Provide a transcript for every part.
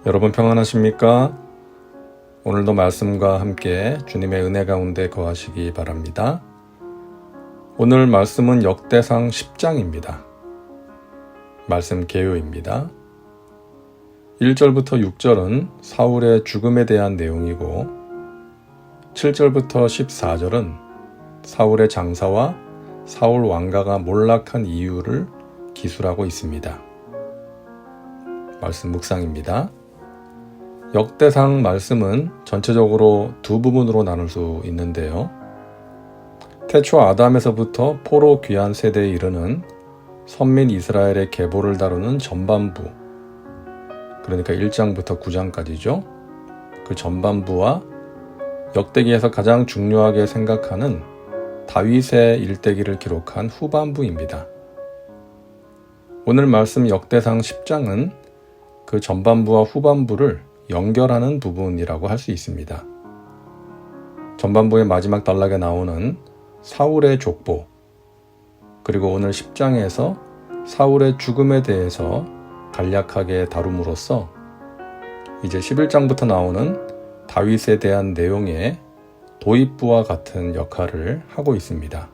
여러분 평안하십니까? 오늘도 말씀과 함께 주님의 은혜 가운데 거하시기 바랍니다. 오늘 말씀은 역대상 10장입니다. 말씀 개요입니다. 1절부터 6절은 사울의 죽음에 대한 내용이고 7절부터 14절은 사울의 장사와 사울 왕가가 몰락한 이유를 기술하고 있습니다. 말씀 묵상입니다. 역대상 말씀은 전체적으로 두 부분으로 나눌 수 있는데요. 태초 아담에서부터 포로 귀환 세대에 이르는 선민 이스라엘의 계보를 다루는 전반부, 그러니까 1장부터 9장까지죠. 그 전반부와 역대기에서 가장 중요하게 생각하는 다윗의 일대기를 기록한 후반부입니다. 오늘 말씀 역대상 10장은 그 전반부와 후반부를 연결하는 부분이라고 할 수 있습니다. 전반부의 마지막 단락에 나오는 사울의 족보, 그리고 오늘 10장에서 사울의 죽음에 대해서 간략하게 다룸으로써 이제 11장부터 나오는 다윗에 대한 내용의 도입부와 같은 역할을 하고 있습니다.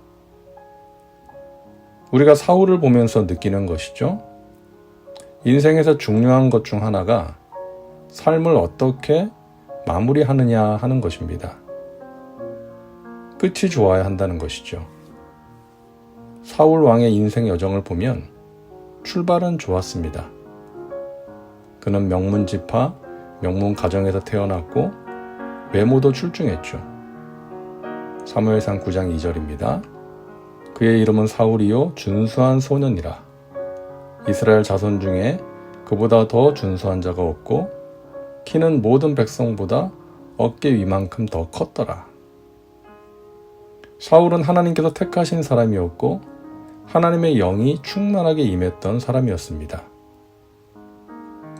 우리가 사울을 보면서 느끼는 것이죠. 인생에서 중요한 것 중 하나가 삶을 어떻게 마무리하느냐 하는 것입니다. 끝이 좋아야 한다는 것이죠. 사울 왕의 인생 여정을 보면 출발은 좋았습니다. 그는 명문지파, 명문 가정에서 태어났고 외모도 출중했죠. 사무엘상 9장 2절입니다. 그의 이름은 사울이요 준수한 소년이라. 이스라엘 자손 중에 그보다 더 준수한 자가 없고 키는 모든 백성보다 어깨 위만큼 더 컸더라. 사울은 하나님께서 택하신 사람이었고 하나님의 영이 충만하게 임했던 사람이었습니다.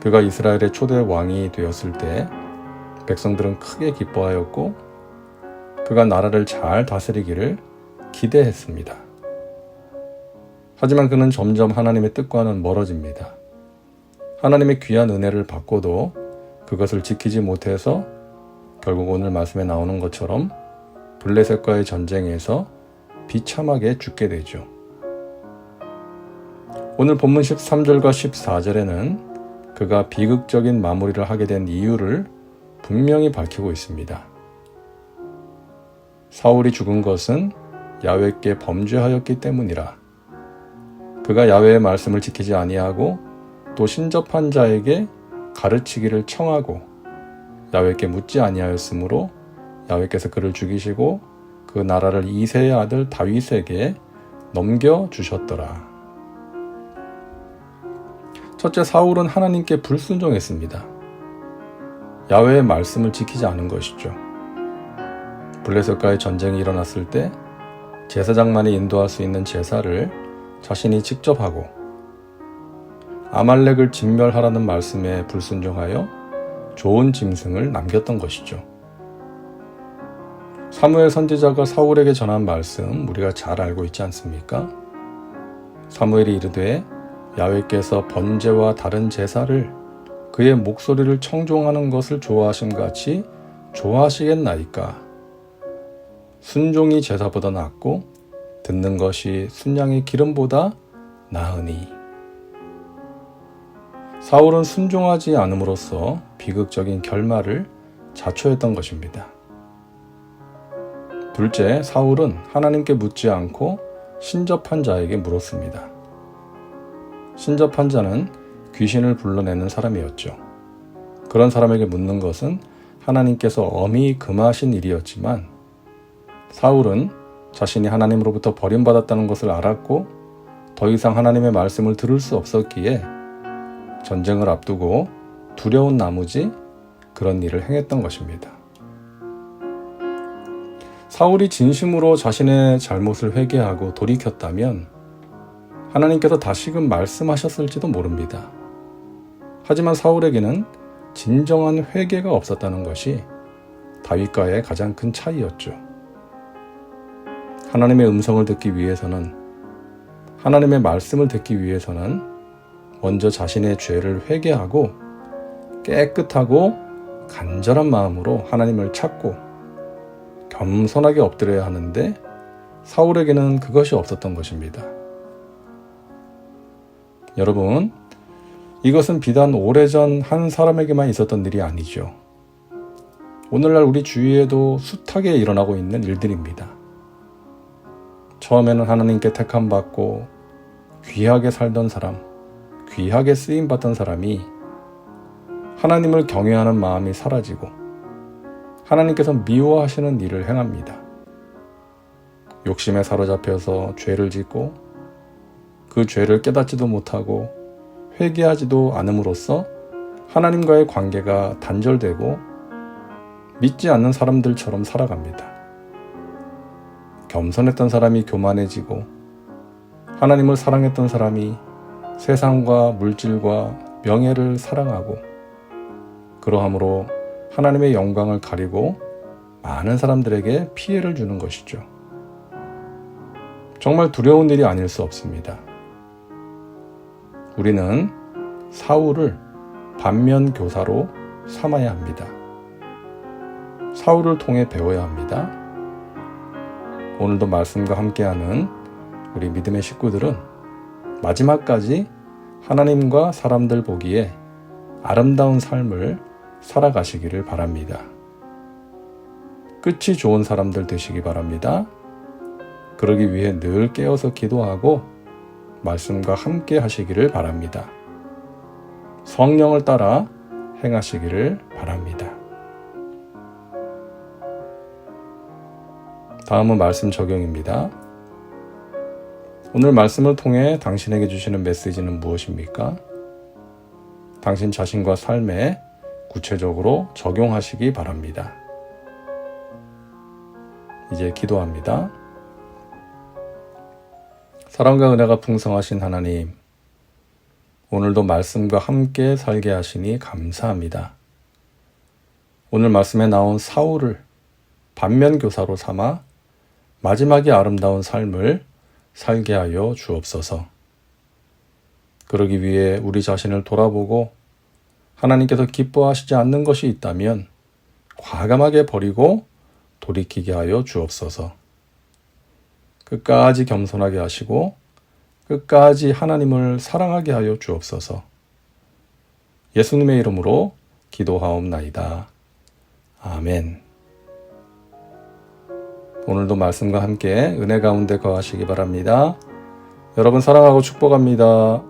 그가 이스라엘의 초대 왕이 되었을 때 백성들은 크게 기뻐하였고 그가 나라를 잘 다스리기를 기대했습니다. 하지만 그는 점점 하나님의 뜻과는 멀어집니다. 하나님의 귀한 은혜를 받고도 그것을 지키지 못해서 결국 오늘 말씀에 나오는 것처럼 블레셋과의 전쟁에서 비참하게 죽게 되죠. 오늘 본문 13절과 14절에는 그가 비극적인 마무리를 하게 된 이유를 분명히 밝히고 있습니다. 사울이 죽은 것은 야훼께 범죄하였기 때문이라. 그가 야훼의 말씀을 지키지 아니하고 또 신접한 자에게 가르치기를 청하고 야훼께 묻지 아니하였으므로 야훼께서 그를 죽이시고 그 나라를 이새의 아들 다윗에게 넘겨주셨더라. 첫째, 사울은 하나님께 불순종했습니다. 야훼의 말씀을 지키지 않은 것이죠. 블레셋과의 전쟁이 일어났을 때 제사장만이 인도할 수 있는 제사를 자신이 직접 하고 아말렉을 진멸하라는 말씀에 불순종하여 좋은 짐승을 남겼던 것이죠. 사무엘 선지자가 사울에게 전한 말씀 우리가 잘 알고 있지 않습니까? 사무엘이 이르되 야훼께서 번제와 다른 제사를 그의 목소리를 청종하는 것을 좋아하심같이 좋아하시겠나이까? 순종이 제사보다 낫고 듣는 것이 순양의 기름보다 나으니. 사울은 순종하지 않음으로써 비극적인 결말을 자초했던 것입니다. 둘째, 사울은 하나님께 묻지 않고 신접한 자에게 물었습니다. 신접한 자는 귀신을 불러내는 사람이었죠. 그런 사람에게 묻는 것은 하나님께서 엄히 금하신 일이었지만 사울은 자신이 하나님으로부터 버림받았다는 것을 알았고 더 이상 하나님의 말씀을 들을 수 없었기에 전쟁을 앞두고 두려운 나머지 그런 일을 행했던 것입니다. 사울이 진심으로 자신의 잘못을 회개하고 돌이켰다면 하나님께서 다시금 말씀하셨을지도 모릅니다. 하지만 사울에게는 진정한 회개가 없었다는 것이 다윗과의 가장 큰 차이였죠. 하나님의 음성을 듣기 위해서는, 하나님의 말씀을 듣기 위해서는 먼저 자신의 죄를 회개하고 깨끗하고 간절한 마음으로 하나님을 찾고 겸손하게 엎드려야 하는데, 사울에게는 그것이 없었던 것입니다. 여러분, 이것은 비단 오래전 한 사람에게만 있었던 일이 아니죠. 오늘날 우리 주위에도 숱하게 일어나고 있는 일들입니다. 처음에는 하나님께 택함받고 귀하게 살던 사람, 귀하게 쓰임받던 사람이 하나님을 경외하는 마음이 사라지고 하나님께서 미워하시는 일을 행합니다. 욕심에 사로잡혀서 죄를 짓고 그 죄를 깨닫지도 못하고 회개하지도 않음으로써 하나님과의 관계가 단절되고 믿지 않는 사람들처럼 살아갑니다. 겸손했던 사람이 교만해지고 하나님을 사랑했던 사람이 세상과 물질과 명예를 사랑하고 그러함으로 하나님의 영광을 가리고 많은 사람들에게 피해를 주는 것이죠. 정말 두려운 일이 아닐 수 없습니다. 우리는 사울을 반면교사로 삼아야 합니다. 사울을 통해 배워야 합니다. 오늘도 말씀과 함께하는 우리 믿음의 식구들은 마지막까지 하나님과 사람들 보기에 아름다운 삶을 살아가시기를 바랍니다. 끝이 좋은 사람들 되시기 바랍니다. 그러기 위해 늘 깨어서 기도하고 말씀과 함께 하시기를 바랍니다. 성령을 따라 행하시기를 바랍니다. 다음은 말씀 적용입니다. 오늘 말씀을 통해 당신에게 주시는 메시지는 무엇입니까? 당신 자신과 삶에 구체적으로 적용하시기 바랍니다. 이제 기도합니다. 사랑과 은혜가 풍성하신 하나님, 오늘도 말씀과 함께 살게 하시니 감사합니다. 오늘 말씀에 나온 사울을 반면교사로 삼아 마지막에 아름다운 삶을 살게 하여 주옵소서. 그러기 위해 우리 자신을 돌아보고 하나님께서 기뻐하시지 않는 것이 있다면 과감하게 버리고 돌이키게 하여 주옵소서. 끝까지 겸손하게 하시고 끝까지 하나님을 사랑하게 하여 주옵소서. 예수님의 이름으로 기도하옵나이다. 아멘. 오늘도 말씀과 함께 은혜 가운데 거하시기 바랍니다. 여러분 사랑하고 축복합니다.